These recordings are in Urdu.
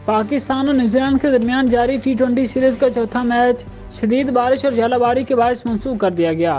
پاکستان اور نیوزی لینڈ کے درمیان جاری ٹی20 سیریز کا چوتھا میچ شدید بارش اور ژالہ باری کے باعث منسوخ کر دیا گیا۔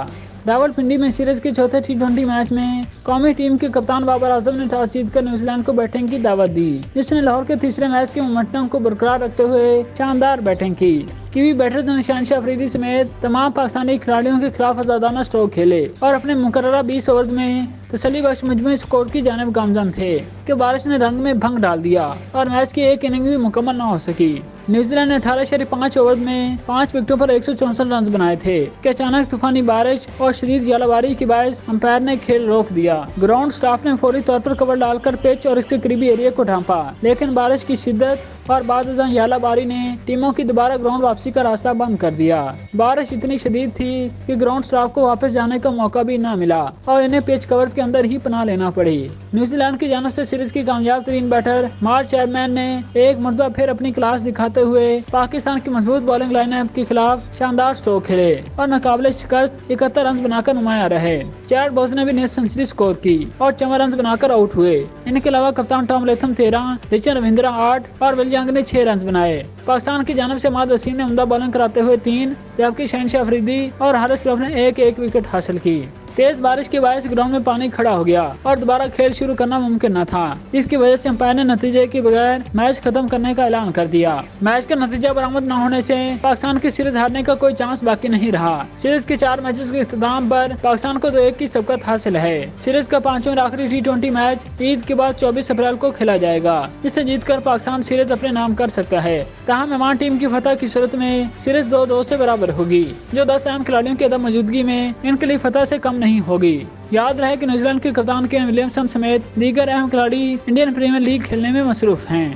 راولپنڈی میں سیریز کے چوتھے ٹی20 میچ میں قومی ٹیم کے کپتان بابر اعظم نے ٹاس جیت کر نیوزی لینڈ کو بیٹنگ کی دعوت دی، جس نے لاہور کے تیسرے میچ کے مومنٹم کو برقرار رکھتے ہوئے شاندار بیٹنگ کی۔ کیوی بیٹرز نے شہنشاہ افریدی سمیت تمام پاکستانی کھلاڑیوں کے خلاف آزادانہ سٹروک کھیلے اور اپنے مقررہ 20 اوورز میں تسلی بخش مجموعی سکور کی جانب گامزن تھے کہ بارش نے رنگ میں بھنگ ڈال دیا اور میچ کی ایک اننگ بھی مکمل نہ ہو سکی۔ نیوزی لینڈ نے 18.5 اوورز میں 5 وکٹوں پر 164 رنز بنائے تھے کہ اچانک طوفانی بارش اور شدید ژالہ باری کے باعث امپائر نے کھیل روک دیا۔ گراؤنڈ سٹاف نے فوری طور پر کور ڈال کر پچ اور اس کے قریبی ایریا کو ڈھانپا، لیکن بارش کی شدت اور بعد ازاں ژالہ باری نے ٹیموں کی دوبارہ گراؤنڈ واپسی کا راستہ بند کر دیا۔ بارش اتنی شدید تھی کہ گراؤنڈ سٹاف کو واپس جانے کا موقع بھی نہ ملا اور انہیں پچ کورز کے اندر ہی پناہ لینا پڑی۔ نیوزی لینڈ کی جانب سے سیریز کی کامیاب ترین بیٹر مارش چیپمین نے ایک مرتبہ پھر اپنی کلاس دکھاتے ہوئے پاکستان کی مضبوط بالنگ لائن اپ کے خلاف شاندار سٹروک کھیلے اور ناقابل شکست 71 رنز بنا کر نمایاں رہے۔ چیڈ بوس نے بھی نیز سنچری سکور کی اور 54 رنز بنا کر آؤٹ ہوئے۔ ان کے علاوہ کپتان ٹام لیتھم 13، رچن رویندرا 8 اور ول ینگ نے 6 رنز بنائے۔ پاکستان کی جانب سے عماد وسیم نے عمدہ بالنگ کراتے ہوئے 3، جبکہ شہنشاہ افریدی اور حارث رؤف نے ایک وکٹ حاصل کی۔ تیز بارش کے باعث گراؤنڈ میں پانی کھڑا ہو گیا اور دوبارہ کھیل شروع کرنا ممکن نہ تھا، جس کی وجہ سے امپائر نے نتیجے کے بغیر میچ ختم کرنے کا اعلان کر دیا۔ میچ کا نتیجہ برآمد نہ ہونے سے پاکستان کی سیریز ہارنے کا کوئی چانس باقی نہیں رہا۔ سیریز کے 4 میچز کے اختتام پر پاکستان کو 2-1 کی سبقت حاصل ہے۔ سیریز کا 5واں اور آخری ٹی20 میچ عید کے بعد 24 اپریل کو کھیلا جائے گا، جس سے جیت کر پاکستان سیریز اپنے نام کر سکتا ہے۔ تاہم مہمان ٹیم کی فتح کی صورت میں سیریز 2-2 سے برابر ہوگی، جو 10 اہم کھلاڑیوں کی عدم موجودگی میں ان کے لیے فتح سے کم نہیں ہوگی۔ یاد رہے کہ نیوزی لینڈ کے کپتان کین ولیمسن سمیت دیگر اہم کھلاڑی انڈین پریمیئر لیگ کھیلنے میں مصروف ہیں۔